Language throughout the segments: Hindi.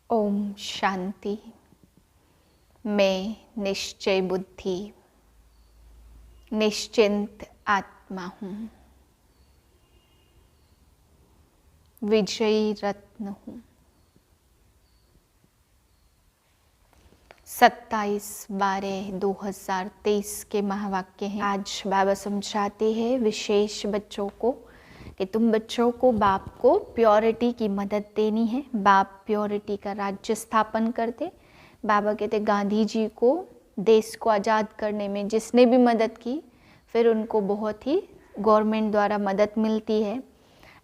ओम शांति। मैं निश्चय बुद्धि निश्चिंत आत्मा हूँ, विजयी रत्न हूँ। 27/12/2023 के महावाक्य हैं। आज बाबा समझाते हैं विशेष बच्चों को कि तुम बच्चों को बाप को प्योरिटी की मदद देनी है। बाप प्योरिटी का राज्य स्थापन करते। बाबा कहते गांधी जी को देश को आज़ाद करने में जिसने भी मदद की, फिर उनको बहुत ही गवर्नमेंट द्वारा मदद मिलती है,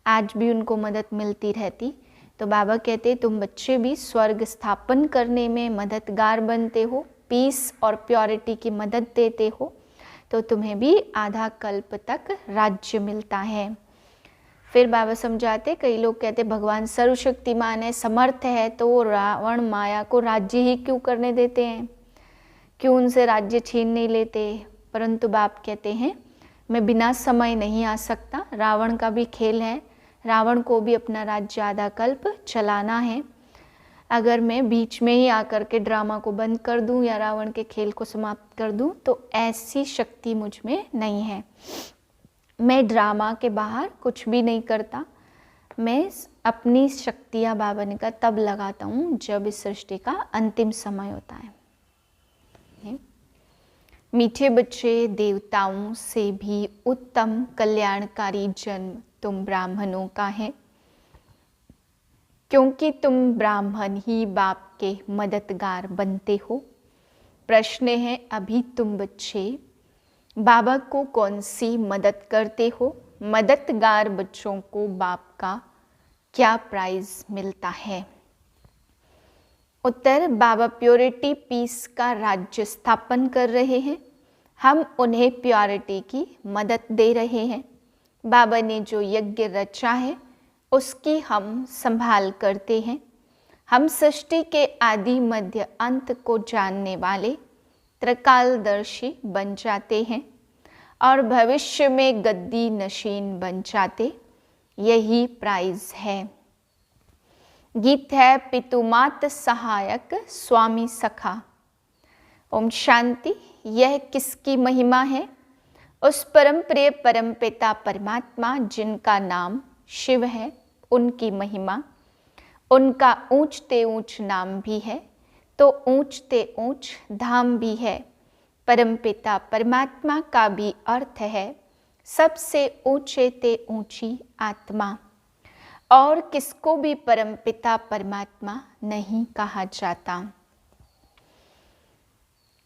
आज भी उनको मदद मिलती रहती। तो बाबा कहते तुम बच्चे भी स्वर्ग स्थापन करने में मददगार बनते हो, पीस और प्योरिटी की मदद देते हो, तो तुम्हें भी आधा कल्प तक राज्य मिलता है। फिर बाबा समझाते, कई लोग कहते भगवान सर्वशक्तिमान है, समर्थ है, तो रावण माया को राज्य ही क्यों करने देते हैं, क्यों उनसे राज्य छीन नहीं लेते। परंतु बाप कहते हैं मैं बिना समय नहीं आ सकता, रावण का भी खेल है, रावण को भी अपना राज्य आधा कल्प चलाना है। अगर मैं बीच में ही आकर के ड्रामा को बंद कर दूं या रावण के खेल को समाप्त कर दूं, तो ऐसी शक्ति मुझ में नहीं है। मैं ड्रामा के बाहर कुछ भी नहीं करता। मैं अपनी शक्तियाँ बाबा ने कहा तब लगाता हूँ जब इस सृष्टि का अंतिम समय होता है। मीठे बच्चे, देवताओं से भी उत्तम कल्याणकारी जन्म तुम ब्राह्मणों का है, क्योंकि तुम ब्राह्मण ही बाप के मददगार बनते हो। प्रश्न है, अभी तुम बच्चे बाबा को कौन सी मदद करते हो? मददगार बच्चों को बाप का क्या प्राइज मिलता है? उत्तर, बाबा प्योरिटी पीस का राज्य स्थापन कर रहे हैं, हम उन्हें प्योरिटी की मदद दे रहे हैं। बाबा ने जो यज्ञ रचा है उसकी हम संभाल करते हैं। हम सृष्टि के आदि मध्य अंत को जानने वाले त्रिकालदर्शी बन जाते हैं और भविष्य में गद्दी नशीन बन जाते। यही प्राइज है। गीत है पितुमात सहायक स्वामी सखा। ओम शांति। यह किसकी महिमा है? उस परम प्रिय परम पिता परमात्मा जिनका नाम शिव है, उनकी महिमा। उनका ऊंचते ऊंच नाम भी है तो ऊंचते ऊंच धाम भी है। परम पिता परमात्मा का भी अर्थ है सबसे ऊंचे ते ऊंची आत्मा। और किसको भी परम पिता परमात्मा नहीं कहा जाता।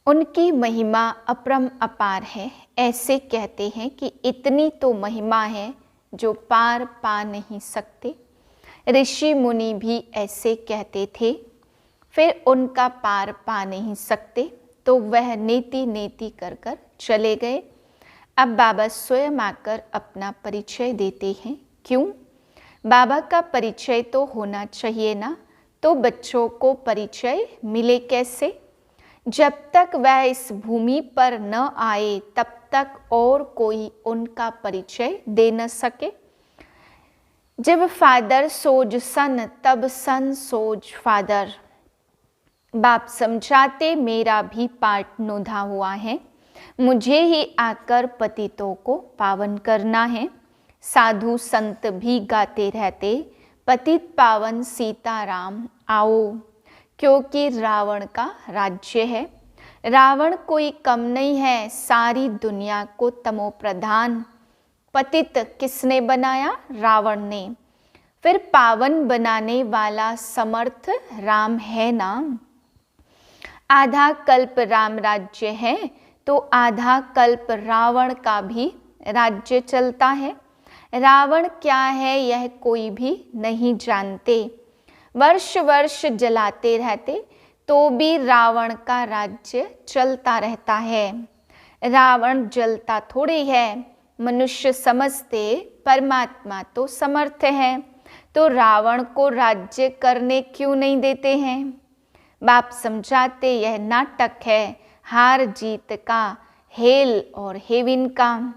उनकी महिमा अपरम अपार है। ऐसे कहते हैं कि इतनी तो महिमा है जो पार पा नहीं सकते। ऋषि मुनि भी ऐसे कहते थे, फिर उनका पार पा नहीं सकते तो वह नीति नीति कर कर चले गए। अब बाबा स्वयं आकर अपना परिचय देते हैं। क्यों? बाबा का परिचय तो होना चाहिए ना, तो बच्चों को परिचय मिले कैसे? जब तक वह इस भूमि पर न आए तब तक और कोई उनका परिचय दे न सके। जब फादर सोज सन तब सन सोज फादर। बाप समझाते मेरा भी पार्ट नोधा हुआ है, मुझे ही आकर पतितों को पावन करना है। साधु संत भी गाते रहते पतित पावन सीताराम आओ, क्योंकि रावण का राज्य है। रावण कोई कम नहीं है, सारी दुनिया को तमो प्रधान पतित किसने बनाया? रावण ने। फिर पावन बनाने वाला समर्थ राम है ना। आधा कल्प राम राज्य है तो आधा कल्प रावण का भी राज्य चलता है। रावण क्या है यह कोई भी नहीं जानते। वर्ष वर्ष जलाते रहते तो भी रावण का राज्य चलता रहता है। रावण जलता थोड़ी है। मनुष्य समझते परमात्मा तो समर्थ है, तो रावण को राज्य करने क्यों नहीं देते हैं? बाप समझाते यह नाटक है, हार जीत का, हेल और हेविन का।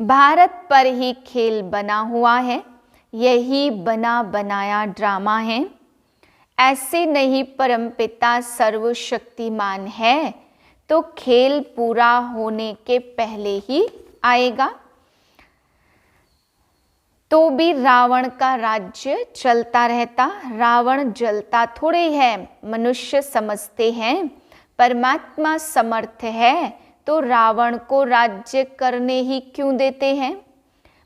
भारत पर ही खेल बना हुआ है, यही बना बनाया ड्रामा है। ऐसे नहीं परमपिता सर्वशक्तिमान है तो खेल पूरा होने के पहले ही आएगा। तो भी रावण का राज्य चलता रहता। रावण जलता थोड़े है, मनुष्य समझते हैं परमात्मा समर्थ है तो रावण को राज्य करने ही क्यों देते हैं।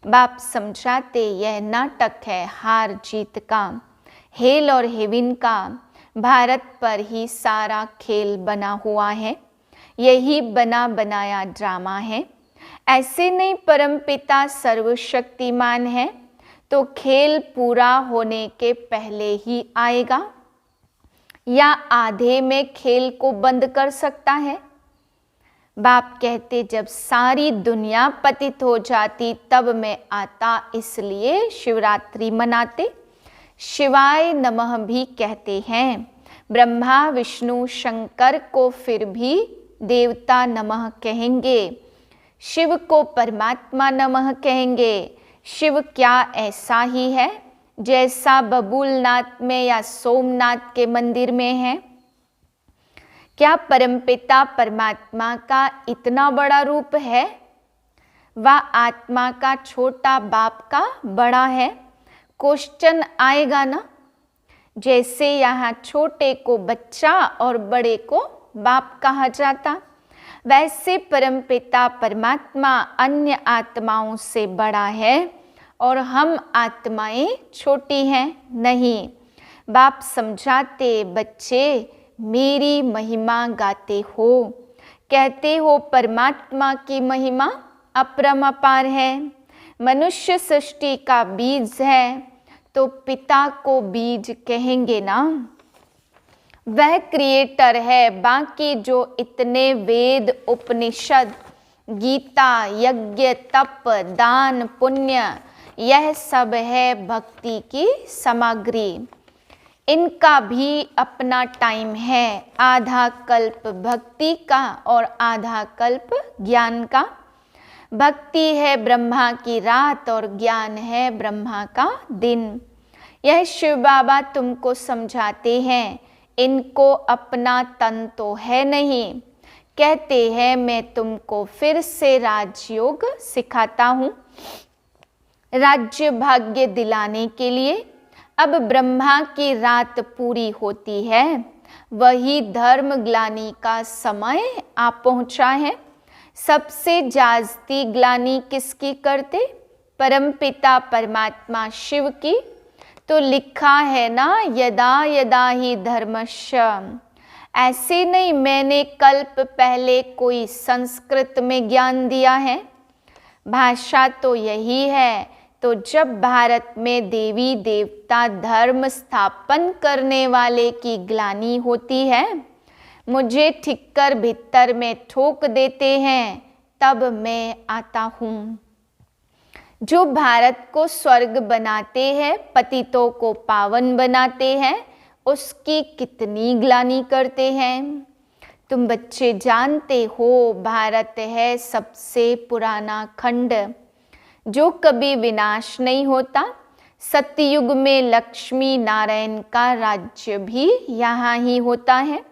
बाप समझाते यह नाटक है हार जीत का, हेल और हेविन का। भारत पर ही सारा खेल बना हुआ है, यही बना बनाया ड्रामा है। ऐसे नहीं परमपिता सर्वशक्तिमान है तो खेल पूरा होने के पहले ही आएगा, या आधे में खेल को बंद कर सकता है। बाप कहते जब सारी दुनिया पतित हो जाती तब मैं आता, इसलिए शिवरात्रि मनाते। शिवाय नमः भी कहते हैं। ब्रह्मा विष्णु शंकर को फिर भी देवता नमः कहेंगे, शिव को परमात्मा नमः कहेंगे। शिव क्या ऐसा ही है जैसा बबूलनाथ में या सोमनाथ के मंदिर में है? क्या परमपिता परमात्मा का इतना बड़ा रूप है? वह आत्मा का छोटा बाप का बड़ा है? क्वेश्चन आएगा ना। जैसे यहाँ छोटे को बच्चा और बड़े को बाप कहा जाता, वैसे परमपिता परमात्मा अन्य आत्माओं से बड़ा है और हम आत्माएं छोटी हैं। नहीं, बाप समझाते बच्चे मेरी महिमा गाते हो, कहते हो परमात्मा की महिमा अपरंपार है। मनुष्य सृष्टि का बीज है तो पिता को बीज कहेंगे ना। वह क्रिएटर है। बाकी जो इतने वेद उपनिषद गीता यज्ञ तप दान पुण्य यह सब है भक्ति की सामग्री। इनका भी अपना टाइम है, आधा कल्प भक्ति का और आधा कल्प ज्ञान का। भक्ति है ब्रह्मा की रात और ज्ञान है ब्रह्मा का दिन। यह शिव बाबा तुमको समझाते हैं। इनको अपना तन तो है नहीं। कहते हैं मैं तुमको फिर से राजयोग सिखाता हूँ, राज्य भाग्य दिलाने के लिए। अब ब्रह्मा की रात पूरी होती है, वही धर्म ग्लानि का समय आ पहुँचा है। सबसे जास्ती ग्लानि किसकी करते? परमपिता परमात्मा शिव की। तो लिखा है ना यदा यदा ही धर्मस्य। ऐसे नहीं मैंने कल्प पहले कोई संस्कृत में ज्ञान दिया है, भाषा तो यही है। तो जब भारत में देवी देवता धर्म स्थापन करने वाले की ग्लानि होती है, मुझे ठिक्कर भीतर में ठोक देते हैं, तब मैं आता हूँ। जो भारत को स्वर्ग बनाते हैं, पतितों को पावन बनाते हैं, उसकी कितनी ग्लानि करते हैं। तुम बच्चे जानते हो भारत है सबसे पुराना खंड जो कभी विनाश नहीं होता। सतयुग में लक्ष्मी नारायण का राज्य भी यहाँ ही होता है।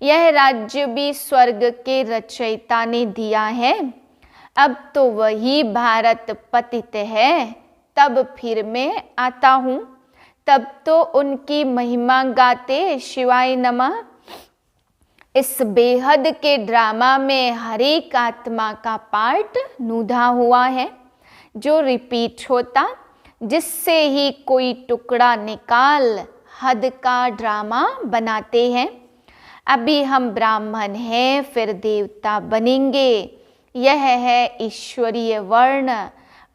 यह राज्य भी स्वर्ग के रचयिता ने दिया है। अब तो वही भारत पतित है, तब फिर मैं आता हूँ। तब तो उनकी महिमा गाते शिवाय नमः। इस बेहद के ड्रामा में हर एक आत्मा का पार्ट नूधा हुआ है जो रिपीट होता, जिससे ही कोई टुकड़ा निकाल हद का ड्रामा बनाते हैं। अभी हम ब्राह्मण हैं, फिर देवता बनेंगे। यह है ईश्वरीय वर्ण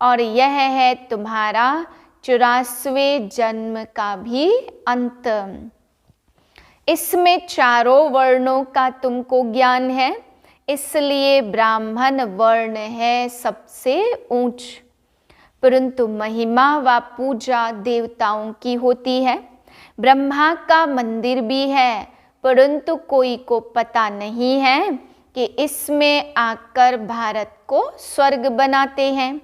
और यह है तुम्हारा 84वें जन्म का भी अंत। इसमें चारों वर्णों का तुमको ज्ञान है, इसलिए ब्राह्मण वर्ण है सबसे ऊंच। परंतु महिमा व पूजा देवताओं की होती है। ब्रह्मा का मंदिर भी है, परंतु कोई को पता नहीं है कि इसमें आकर भारत को स्वर्ग बनाते हैं।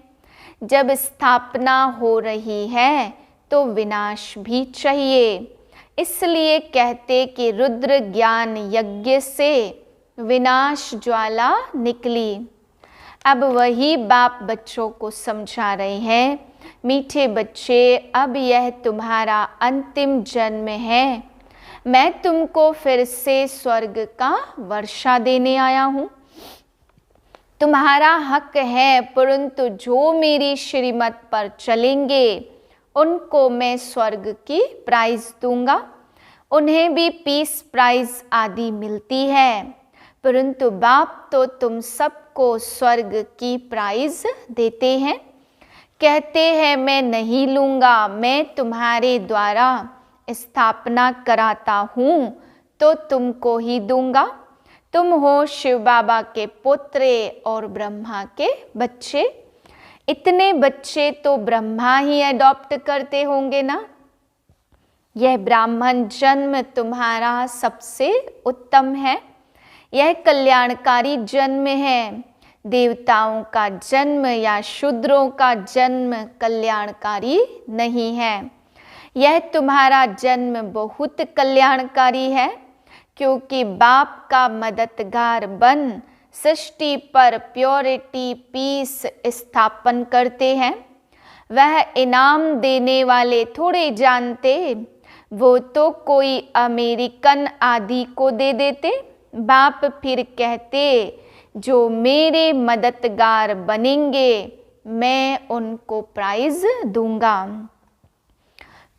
जब स्थापना हो रही है तो विनाश भी चाहिए। इसलिए कहते कि रुद्र ज्ञान यज्ञ से विनाश ज्वाला निकली। अब वही बाप बच्चों को समझा रहे हैं, मीठे बच्चे, अब यह तुम्हारा अंतिम जन्म है। मैं तुमको फिर से स्वर्ग का वर्षा देने आया हूँ। तुम्हारा हक है, परंतु जो मेरी श्रीमत पर चलेंगे उनको मैं स्वर्ग की प्राइज दूंगा। उन्हें भी पीस प्राइज आदि मिलती है, परंतु बाप तो तुम सबको स्वर्ग की प्राइज देते हैं। कहते हैं मैं नहीं लूँगा, मैं तुम्हारे द्वारा स्थापना कराता हूँ तो तुमको ही दूंगा। तुम हो शिव बाबा के पुत्र और ब्रह्मा के बच्चे। इतने बच्चे तो ब्रह्मा ही अडॉप्ट करते होंगे ना। यह ब्राह्मण जन्म तुम्हारा सबसे उत्तम है, यह कल्याणकारी जन्म है। देवताओं का जन्म या शूद्रों का जन्म कल्याणकारी नहीं है। यह तुम्हारा जन्म बहुत कल्याणकारी है, क्योंकि बाप का मददगार बन सृष्टि पर प्योरिटी पीस स्थापन करते हैं। वह इनाम देने वाले थोड़े जानते, वो तो कोई अमेरिकन आदि को दे देते। बाप फिर कहते जो मेरे मददगार बनेंगे मैं उनको प्राइज दूंगा।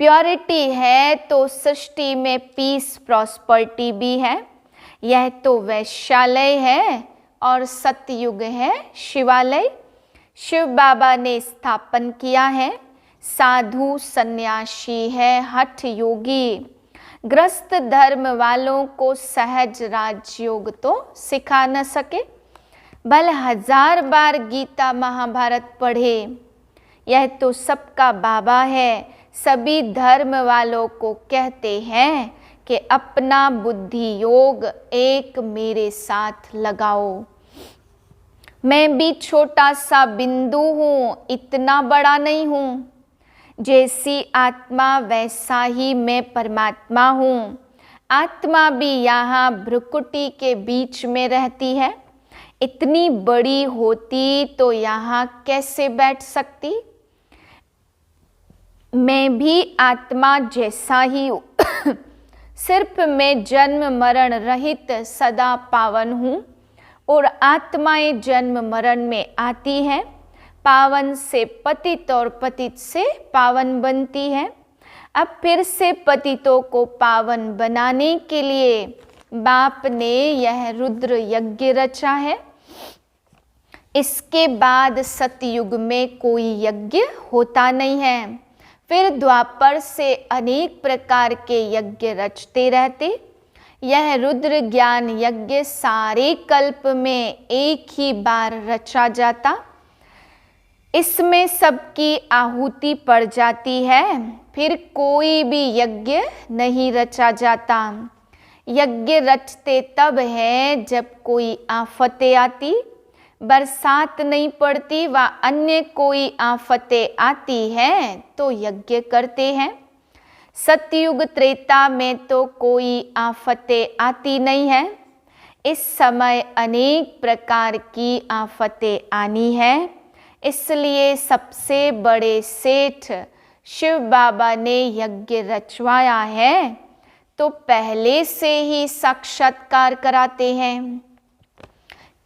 प्योरिटी है तो सृष्टि में पीस प्रॉस्पर्टी भी है। यह तो वैश्यालय है और सतयुग है शिवालय। शिव बाबा ने स्थापन किया है। साधु सन्यासी है हठ योगी। ग्रस्त धर्म वालों को सहज राजयोग तो सिखा न सके, भले 1000 बार गीता महाभारत पढ़े। यह तो सबका बाबा है। सभी धर्म वालों को कहते हैं कि अपना बुद्धि योग एक मेरे साथ लगाओ। मैं भी छोटा सा बिंदु हूँ, इतना बड़ा नहीं हूँ। जैसी आत्मा वैसा ही मैं परमात्मा हूँ। आत्मा भी यहाँ भ्रुकुटी के बीच में रहती है। इतनी बड़ी होती तो यहाँ कैसे बैठ सकती। मैं भी आत्मा जैसा ही हूँ। सिर्फ मैं जन्म मरण रहित सदा पावन हूँ और आत्माएं जन्म मरण में आती हैं। पावन से पतित और पतित से पावन बनती है। अब फिर से पतितों को पावन बनाने के लिए बाप ने यह रुद्र यज्ञ रचा है। इसके बाद सतयुग में कोई यज्ञ होता नहीं है। फिर द्वापर से अनेक प्रकार के यज्ञ रचते रहते। यह रुद्र ज्ञान यज्ञ सारे कल्प में एक ही बार रचा जाता। इसमें सबकी आहुति पड़ जाती है, फिर कोई भी यज्ञ नहीं रचा जाता। यज्ञ रचते तब है जब कोई आफतें आती, बरसात नहीं पड़ती व अन्य कोई आफतें आती हैं तो यज्ञ करते हैं। सतयुग त्रेता में तो कोई आफतें आती नहीं है। इस समय अनेक प्रकार की आफतें आनी है। इसलिए सबसे बड़े सेठ शिव बाबा ने यज्ञ रचवाया है तो पहले से ही साक्षात्कार कराते हैं।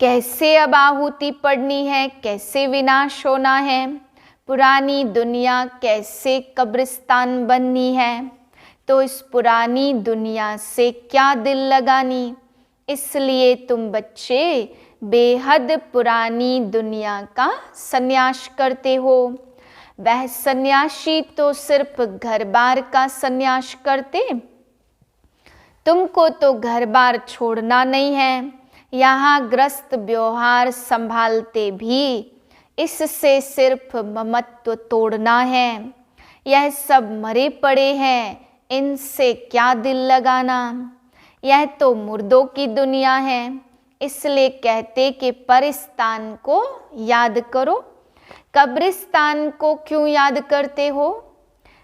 कैसे अब आहुति पड़नी है, कैसे विनाश होना है, पुरानी दुनिया कैसे कब्रिस्तान बननी है, तो इस पुरानी दुनिया से क्या दिल लगानी। इसलिए तुम बच्चे बेहद पुरानी दुनिया का सन्यास करते हो। वह सन्यासी तो सिर्फ घर बार का सन्यास करते, तुमको तो घर बार छोड़ना नहीं है। यहाँ ग्रस्त व्यवहार संभालते भी इससे सिर्फ ममत्व तोड़ना है। यह सब मरे पड़े हैं, इनसे क्या दिल लगाना। यह तो मुर्दों की दुनिया है। इसलिए कहते कि परिस्तान को याद करो। कब्रिस्तान को क्यों याद करते हो?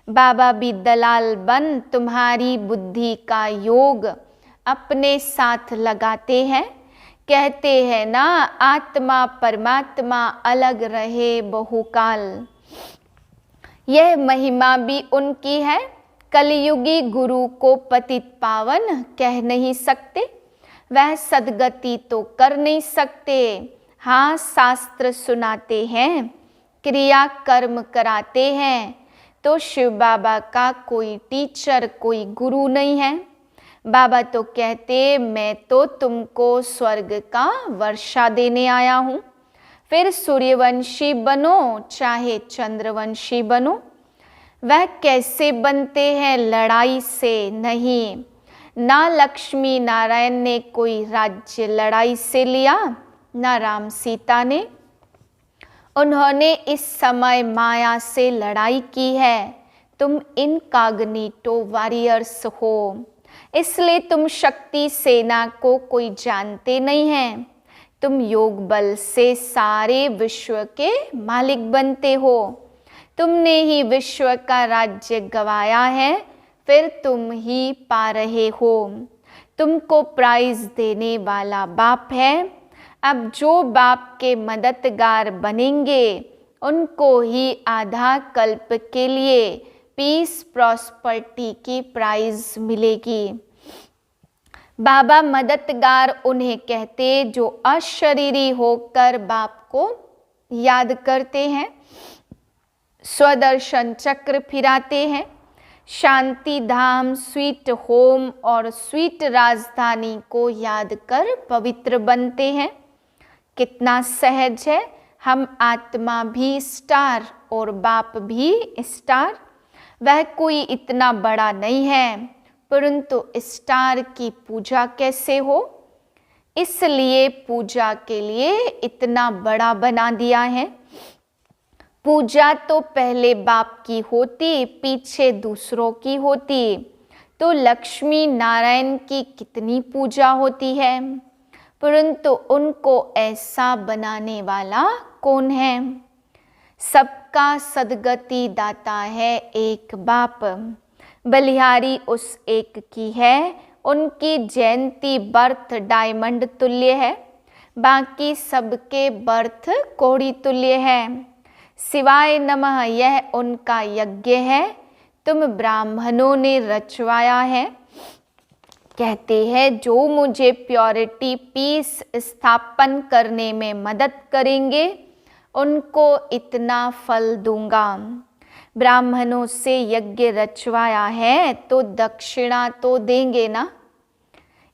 बाबा भी दलाल बन तुम्हारी बुद्धि का योग अपने साथ लगाते हैं। कहते हैं ना, आत्मा परमात्मा अलग रहे बहुकाल। यह महिमा भी उनकी है। कलयुगी गुरु को पतित पावन कह नहीं सकते, वह सदगति तो कर नहीं सकते। हाँ, शास्त्र सुनाते हैं, क्रिया कर्म कराते हैं, तो शिव बाबा का कोई टीचर, कोई गुरु नहीं है। बाबा तो कहते, मैं तो तुमको स्वर्ग का वर्षा देने आया हूँ, फिर सूर्यवंशी बनो चाहे चंद्रवंशी बनो। वह कैसे बनते हैं? लड़ाई से नहीं। ना लक्ष्मी नारायण ने कोई राज्य लड़ाई से लिया, ना राम सीता ने। उन्होंने इस समय माया से लड़ाई की है। तुम इनकॉग्निटो वॉरियर्स हो, इसलिए तुम शक्ति सेना को कोई जानते नहीं हैं। तुम योग बल से सारे विश्व के मालिक बनते हो। तुमने ही विश्व का राज्य गंवाया है, फिर तुम ही पा रहे हो। तुमको प्राइज देने वाला बाप है। अब जो बाप के मददगार बनेंगे, उनको ही आधा कल्प के लिए पीस प्रॉस्पर्टी की प्राइज मिलेगी। बाबा मददगार उन्हें कहते जो अशरीरी होकर बाप को याद करते हैं, स्वदर्शन चक्र फिराते हैं, शांति धाम, स्वीट होम और स्वीट राजधानी को याद कर पवित्र बनते हैं। कितना सहज है। हम आत्मा भी स्टार और बाप भी स्टार। वह कोई इतना बड़ा नहीं है, परंतु स्टार की पूजा कैसे हो, इसलिए पूजा के लिए इतना बड़ा बना दिया है। पूजा तो पहले बाप की होती, पीछे दूसरों की होती, तो लक्ष्मी नारायण की कितनी पूजा होती है, परंतु उनको ऐसा बनाने वाला कौन है? सबका सदगति दाता है एक बाप। बलिहारी उस एक की है। उनकी जयंती बर्थ डायमंड तुल्य है, बाकी सबके बर्थ कौड़ी तुल्य है। शिवाय नमः यह उनका यज्ञ है, तुम ब्राह्मणों ने रचवाया है। कहते हैं जो मुझे प्योरिटी पीस स्थापन करने में मदद करेंगे, उनको इतना फल दूंगा। ब्राह्मणों से यज्ञ रचवाया है तो दक्षिणा तो देंगे ना।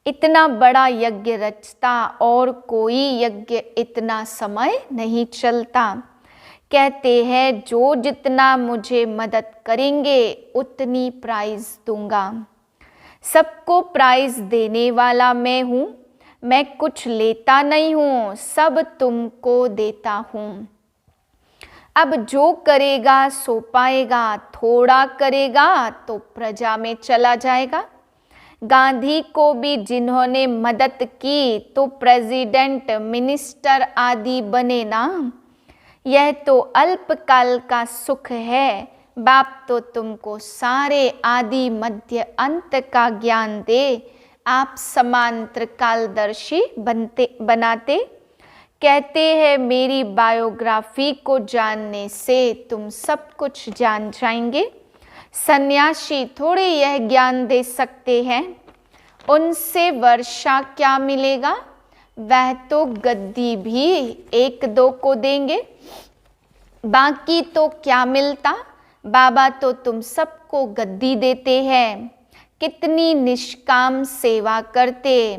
इतना बड़ा यज्ञ रचता और कोई यज्ञ इतना समय नहीं चलता। कहते हैं जो जितना मुझे मदद करेंगे उतनी प्राइज दूंगा। सबको प्राइज देने वाला मैं हूँ। मैं कुछ लेता नहीं हूँ, सब तुमको देता हूँ। अब जो करेगा सो पाएगा, थोड़ा करेगा तो प्रजा में चला जाएगा। गांधी को भी जिन्होंने मदद की तो प्रेसिडेंट, मिनिस्टर आदि बने ना। यह तो अल्पकाल का सुख है। बाप तो तुमको सारे आदि मध्य अंत का ज्ञान दे, आप समांतर कालदर्शी बनाते। कहते हैं मेरी बायोग्राफी को जानने से तुम सब कुछ जान जाएंगे। सन्यासी थोड़े यह ज्ञान दे सकते हैं। उनसे वर्षा क्या मिलेगा? वह तो गद्दी भी एक दो को देंगे, बाकी तो क्या मिलता। बाबा तो तुम सबको गद्दी देते हैं। कितनी निष्काम सेवा करते,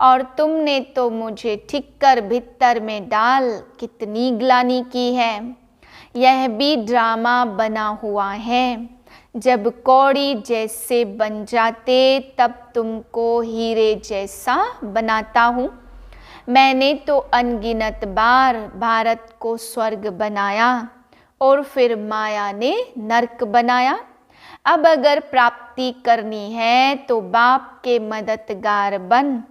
और तुमने तो मुझे ठीक कर भीतर में डाल कितनी ग्लानि की है। यह भी ड्रामा बना हुआ है। जब कौड़ी जैसे बन जाते तब तुमको हीरे जैसा बनाता हूँ। मैंने तो अनगिनत बार भारत को स्वर्ग बनाया और फिर माया ने नरक बनाया। अब अगर प्राप्ति करनी है तो बाप के मददगार बन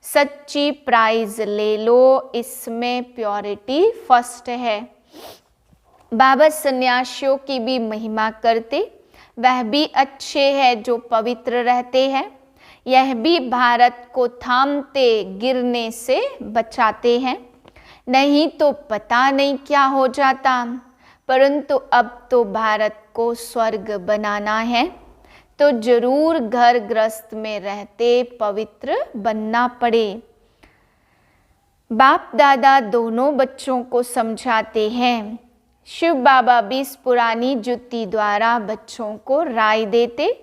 सच्ची प्राइज ले लो। इसमें प्योरिटी फर्स्ट है। बाबा सन्यासियों की भी महिमा करते। वह भी अच्छे हैं जो पवित्र रहते हैं। यह भी भारत को थामते गिरने से बचाते हैं। नहीं तो पता नहीं क्या हो जाता, परंतु अब तो भारत को स्वर्ग बनाना है, तो जरूर घर गृहस्थ में रहते पवित्र बनना पड़े। बाप दादा दोनों बच्चों को समझाते हैं। शिव बाबा भी इस पुरानी जुत्ती द्वारा बच्चों को राय देते,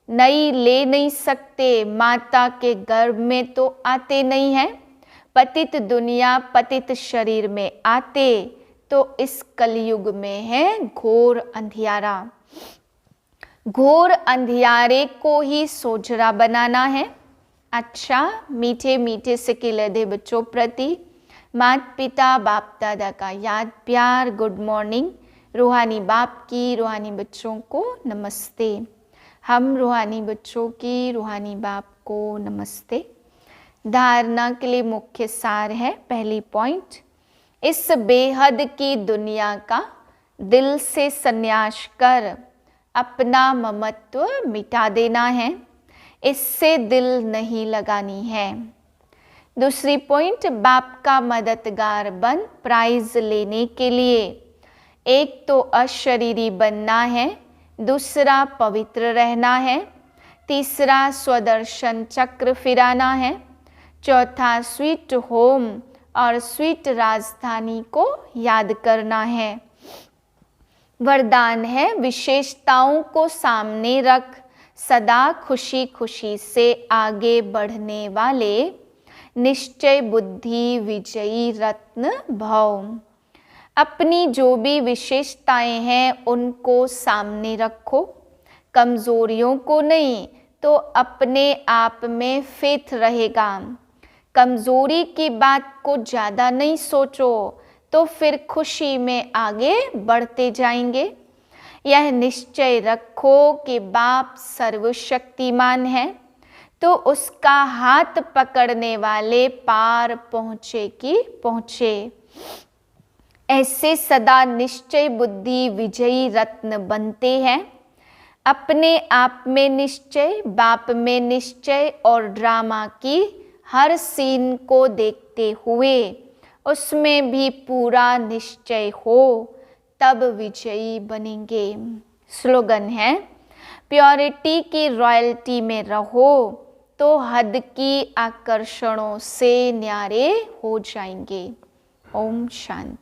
नई ले नहीं सकते, माता के गर्भ में तो आते नहीं हैं, पतित दुनिया पतित शरीर में आते तो इस कलयुग में है घोर अंधियारा। घोर अंधियारे को ही सोझरा बनाना है। अच्छा, मीठे मीठे से खिलते बच्चों प्रति माता पिता बाप दादा का याद प्यार गुड मॉर्निंग। रूहानी बाप की रूहानी बच्चों को नमस्ते। हम रूहानी बच्चों की रूहानी बाप को नमस्ते। धारणा के लिए मुख्य सार है। पहली पॉइंट, इस बेहद की दुनिया का दिल से संन्यास कर अपना ममत्व मिटा देना है, इससे दिल नहीं लगानी है। दूसरी पॉइंट, बाप का मददगार बन प्राइज लेने के लिए एक तो अशरीरी बनना है, दूसरा पवित्र रहना है, तीसरा स्वदर्शन चक्र फिराना है, चौथा स्वीट होम और स्वीट राजधानी को याद करना है। वरदान है, विशेषताओं को सामने रख सदा खुशी खुशी से आगे बढ़ने वाले निश्चय बुद्धि विजयी रत्न भव। अपनी जो भी विशेषताएं हैं उनको सामने रखो, कमजोरियों को नहीं, तो अपने आप में फेथ रहेगा। कमजोरी की बात को ज़्यादा नहीं सोचो, तो फिर खुशी में आगे बढ़ते जाएंगे। यह निश्चय रखो कि बाप सर्वशक्तिमान है, तो उसका हाथ पकड़ने वाले पार पहुँचे कि पहुँचे। ऐसे सदा निश्चय बुद्धि विजयी रत्न बनते हैं। अपने आप में निश्चय, बाप में निश्चय और ड्रामा की हर सीन को देखते हुए उसमें भी पूरा निश्चय हो, तब विजयी बनेंगे। स्लोगन है, प्योरिटी की रॉयल्टी में रहो तो हद की आकर्षणों से न्यारे हो जाएंगे। ओम शांति।